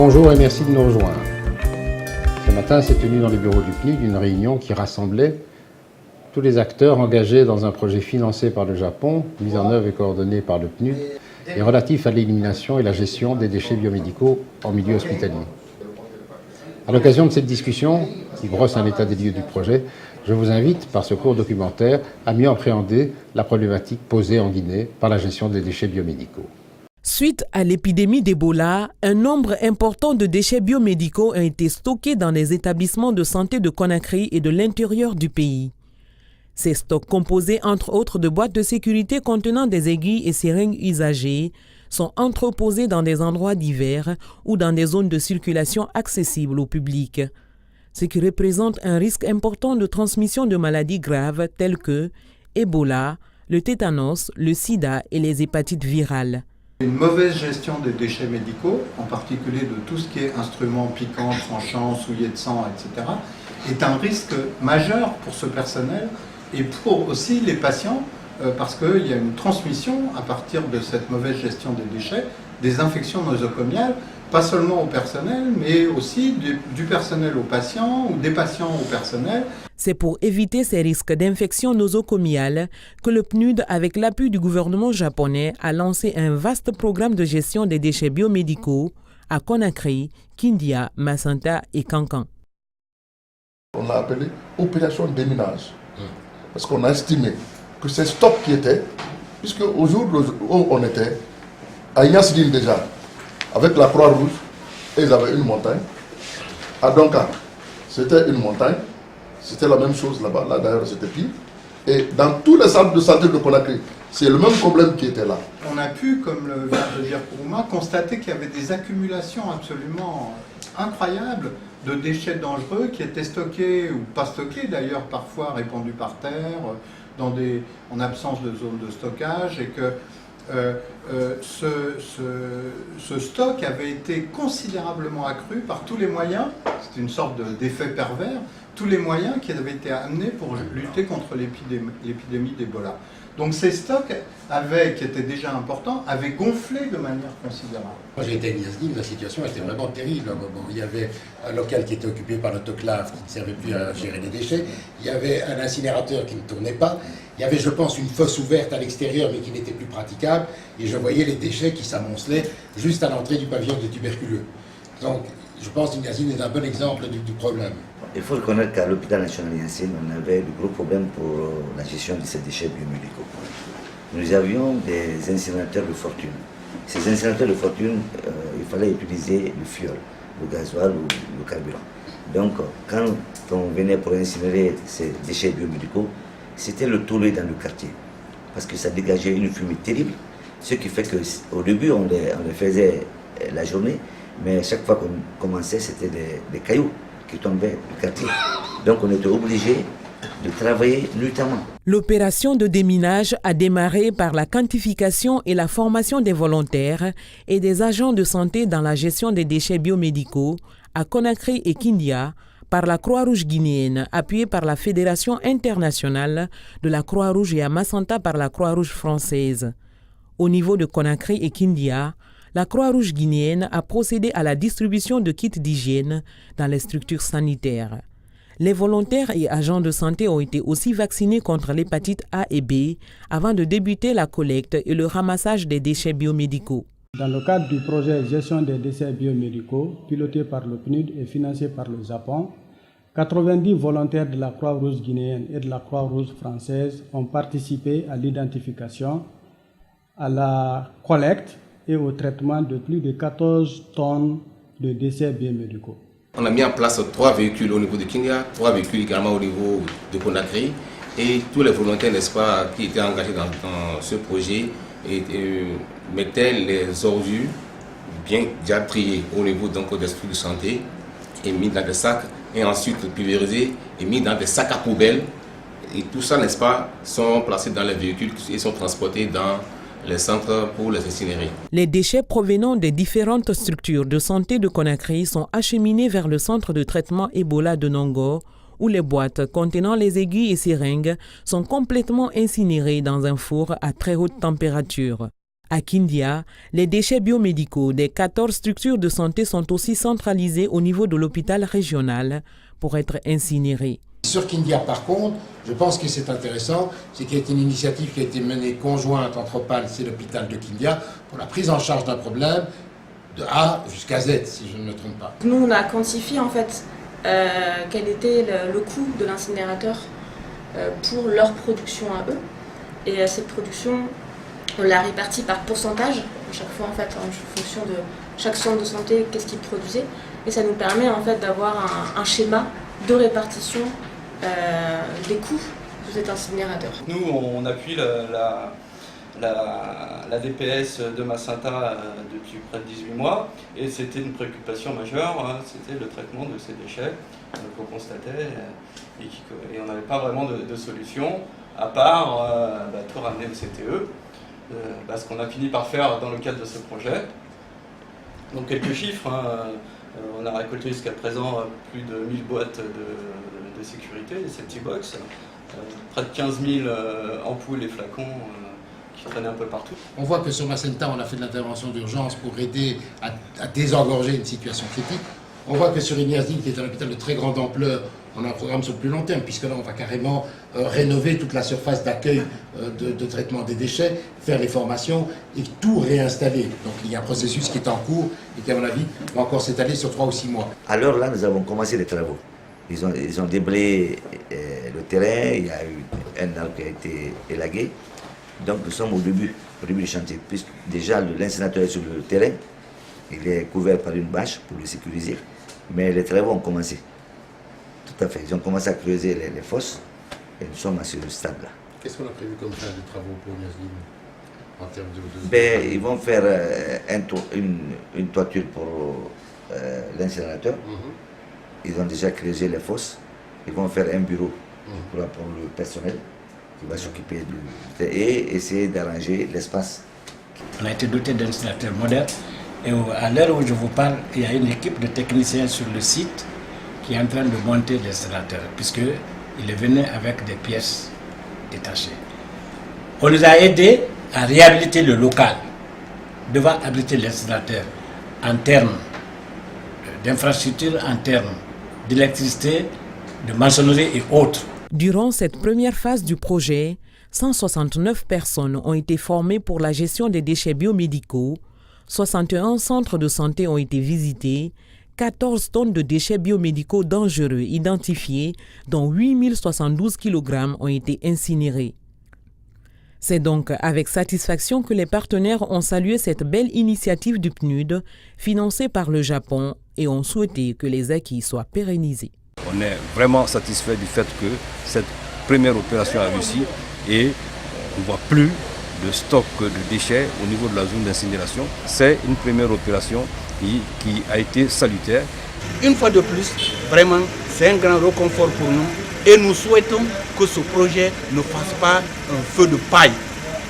Bonjour et merci de nous rejoindre. Ce matin s'est tenue dans les bureaux du PNUD une réunion qui rassemblait tous les acteurs engagés dans un projet financé par le Japon, mis en œuvre et coordonné par le PNUD, et relatif à l'élimination et la gestion des déchets biomédicaux en milieu hospitalier. À l'occasion de cette discussion, qui brosse un état des lieux du projet, je vous invite, par ce court documentaire, à mieux appréhender la problématique posée en Guinée par la gestion des déchets biomédicaux. Suite à l'épidémie d'Ebola, un nombre important de déchets biomédicaux a été stocké dans les établissements de santé de Conakry et de l'intérieur du pays. Ces stocks, composés entre autres de boîtes de sécurité contenant des aiguilles et seringues usagées, sont entreposés dans des endroits divers ou dans des zones de circulation accessibles au public, ce qui représente un risque important de transmission de maladies graves telles que Ebola, le tétanos, le sida et les hépatites virales. Une mauvaise gestion des déchets médicaux, en particulier de tout ce qui est instruments piquants, tranchants, souillés de sang, etc., est un risque majeur pour ce personnel et pour aussi les patients, parce qu'il y a une transmission à partir de cette mauvaise gestion des déchets, des infections nosocomiales, pas seulement au personnel, mais aussi du personnel aux patients ou des patients au personnel. C'est pour éviter ces risques d'infection nosocomiale que le PNUD, avec l'appui du gouvernement japonais, a lancé un vaste programme de gestion des déchets biomédicaux à Conakry, Kindia, Macenta et Kankan. On l'a appelé opération déminage, parce qu'on a estimé que ces stocks qui étaient, puisque au jour où on était, à Yasdine déjà, avec la Croix-Rouge, ils avaient une montagne. À Donka, c'était une montagne. C'était la même chose là-bas. Là, d'ailleurs, c'était pire. Et dans tous les centres de santé de Conakry, c'est le même problème qui était là. On a pu, comme le vient de dire Kourouma, constater qu'il y avait des accumulations absolument incroyables de déchets dangereux qui étaient stockés, ou pas stockés d'ailleurs, parfois répandus par terre, en absence de zone de stockage, et que ce stock avait été considérablement accru par tous les moyens, c'est une sorte d'effet pervers, tous les moyens qui avaient été amenés pour lutter contre l'épidémie d'Ebola. Donc ces stocks, qui étaient déjà importants, avaient gonflé de manière considérable. Moi j'ai été à Niasdine, la situation était vraiment terrible. Bon, il y avait un local qui était occupé par l'autoclave qui ne servait plus à gérer les déchets. Il y avait un incinérateur qui ne tournait pas. Il y avait, je pense, une fosse ouverte à l'extérieur mais qui n'était plus praticable. Et je voyais les déchets qui s'amoncelaient juste à l'entrée du pavillon de tuberculeux. Donc je pense que Niasdine est un bon exemple du problème. Il faut reconnaître qu'à l'hôpital national Niassine, on avait de gros problèmes pour la gestion de ces déchets biomédicaux. Nous avions des incinérateurs de fortune. Ces incinérateurs de fortune, il fallait utiliser le fioul, le gasoil ou le carburant. Donc, quand on venait pour incinérer ces déchets biomédicaux, c'était le tollé dans le quartier, parce que ça dégageait une fumée terrible, ce qui fait qu'au début, on les faisait la journée, mais chaque fois qu'on commençait, c'était des cailloux qui tombaient du quartier. Donc on était obligé de travailler nuitamment. L'opération de déminage a démarré par la quantification et la formation des volontaires et des agents de santé dans la gestion des déchets biomédicaux à Conakry et Kindia par la Croix-Rouge guinéenne, appuyée par la Fédération internationale de la Croix-Rouge et à Macenta par la Croix-Rouge française. Au niveau de Conakry et Kindia, la Croix-Rouge guinéenne a procédé à la distribution de kits d'hygiène dans les structures sanitaires. Les volontaires et agents de santé ont été aussi vaccinés contre l'hépatite A et B avant de débuter la collecte et le ramassage des déchets biomédicaux. Dans le cadre du projet Gestion des déchets biomédicaux, piloté par le PNUD et financé par le Japon, 90 volontaires de la Croix-Rouge guinéenne et de la Croix-Rouge française ont participé à l'identification, à la collecte et au traitement de plus de 14 tonnes de déchets biomédicaux. On a mis en place 3 véhicules au niveau de Kindia, 3 véhicules également au niveau de Conakry, et tous les volontaires, n'est-ce pas, qui étaient engagés dans ce projet mettaient les ordures bien déjà triées au niveau donc des structures de santé et mis dans des sacs et ensuite pulvérisés et mis dans des sacs à poubelle. Et tout ça, n'est-ce pas, sont placés dans les véhicules et sont transportés dans les centres pour les incinérer. Les déchets provenant des différentes structures de santé de Conakry sont acheminés vers le centre de traitement Ebola de Nongo, où les boîtes contenant les aiguilles et seringues sont complètement incinérées dans un four à très haute température. À Kindia, les déchets biomédicaux des 14 structures de santé sont aussi centralisés au niveau de l'hôpital régional pour être incinérés. Sur Kindia, par contre, je pense que c'est intéressant, c'est qu'il y a une initiative qui a été menée conjointe entre Opal et l'hôpital de Kindia pour la prise en charge d'un problème de A jusqu'à Z, si je ne me trompe pas. Nous, on a quantifié en fait quel était le coût de l'incinérateur pour leur production à eux. Et cette production, on l'a répartie par pourcentage, à chaque fois en fait, en fonction de chaque centre de santé, qu'est-ce qu'il produisait. Et ça nous permet en fait d'avoir un schéma de répartition des coûts de cet incinérateur. Nous, on appuie la DPS de Massinta depuis près de 18 mois et c'était une préoccupation majeure, c'était le traitement de ces déchets qu'on constatait et on n'avait pas vraiment de solution à part tout ramener au CTE, ce qu'on a fini par faire dans le cadre de ce projet. Donc quelques chiffres, on a récolté jusqu'à présent plus de 1000 boîtes de sécurité, des safety box, près de 15 000 ampoules et flacons qui traînaient un peu partout. On voit que sur Macenta, on a fait de l'intervention d'urgence pour aider à désengorger une situation critique. On voit que sur Ignazdine, qui est un hôpital de très grande ampleur, on a un programme sur le plus long terme, puisque là, on va carrément rénover toute la surface d'accueil de traitement des déchets, faire les formations et tout réinstaller. Donc il y a un processus qui est en cours et qui, à mon avis, va encore s'étaler sur 3 ou 6 mois. Alors là, nous avons commencé les travaux. Ils ont déblayé le terrain, il y a eu un arbre qui a été élagué. Donc nous sommes au début du chantier, puisque déjà l'incinérateur est sur le terrain, il est couvert par une bâche pour le sécuriser, mais les travaux ont commencé. Tout à fait, ils ont commencé à creuser les fosses et nous sommes à ce stade-là. Qu'est-ce qu'on a prévu comme fin de travaux pour Ignazdine en termes de... Ils vont faire une toiture pour l'incinérateur. Ils ont déjà creusé les fosses. Ils vont faire un bureau pour le personnel qui va s'occuper et essayer d'arranger l'espace. On a été doté d'installateurs modernes et à l'heure où je vous parle, il y a une équipe de techniciens sur le site qui est en train de monter l'installateur puisqu'il est venu avec des pièces détachées. On nous a aidé à réhabiliter le local devant abriter l'installateur en termes d'infrastructures, en termes d'électricité, de maçonnerie et autres. Durant cette première phase du projet, 169 personnes ont été formées pour la gestion des déchets biomédicaux, 61 centres de santé ont été visités, 14 tonnes de déchets biomédicaux dangereux identifiés, dont 8072 kg ont été incinérés. C'est donc avec satisfaction que les partenaires ont salué cette belle initiative du PNUD, financée par le Japon, et ont souhaité que les acquis soient pérennisés. On est vraiment satisfait du fait que cette première opération a réussi et on ne voit plus de stock de déchets au niveau de la zone d'incinération. C'est une première opération qui a été salutaire. Une fois de plus, vraiment, c'est un grand réconfort pour nous et nous souhaitons que ce projet ne fasse pas un feu de paille,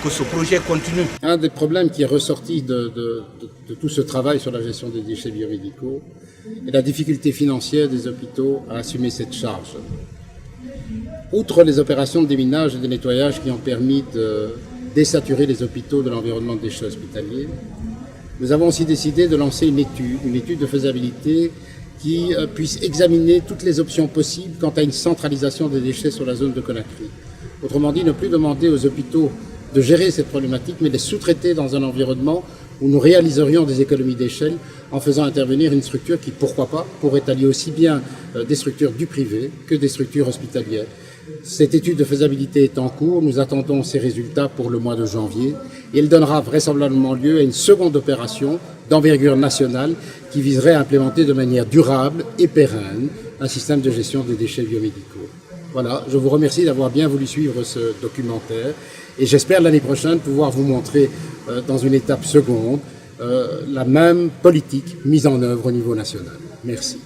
que ce projet continue. Un des problèmes qui est ressorti de tout ce travail sur la gestion des déchets biomédicaux est la difficulté financière des hôpitaux à assumer cette charge. Outre les opérations de déminage et de nettoyage qui ont permis de désaturer les hôpitaux de l'environnement de déchets hospitaliers, nous avons aussi décidé de lancer une étude de faisabilité qui puisse examiner toutes les options possibles quant à une centralisation des déchets sur la zone de Conakry. Autrement dit, ne plus demander aux hôpitaux de gérer cette problématique, mais les sous-traiter dans un environnement où nous réaliserions des économies d'échelle en faisant intervenir une structure qui, pourquoi pas, pourrait allier aussi bien des structures du privé que des structures hospitalières. Cette étude de faisabilité est en cours, nous attendons ses résultats pour le mois de janvier et elle donnera vraisemblablement lieu à une seconde opération d'envergure nationale qui viserait à implémenter de manière durable et pérenne un système de gestion des déchets biomédicaux. Voilà, je vous remercie d'avoir bien voulu suivre ce documentaire et j'espère l'année prochaine pouvoir vous montrer dans une étape seconde la même politique mise en œuvre au niveau national. Merci.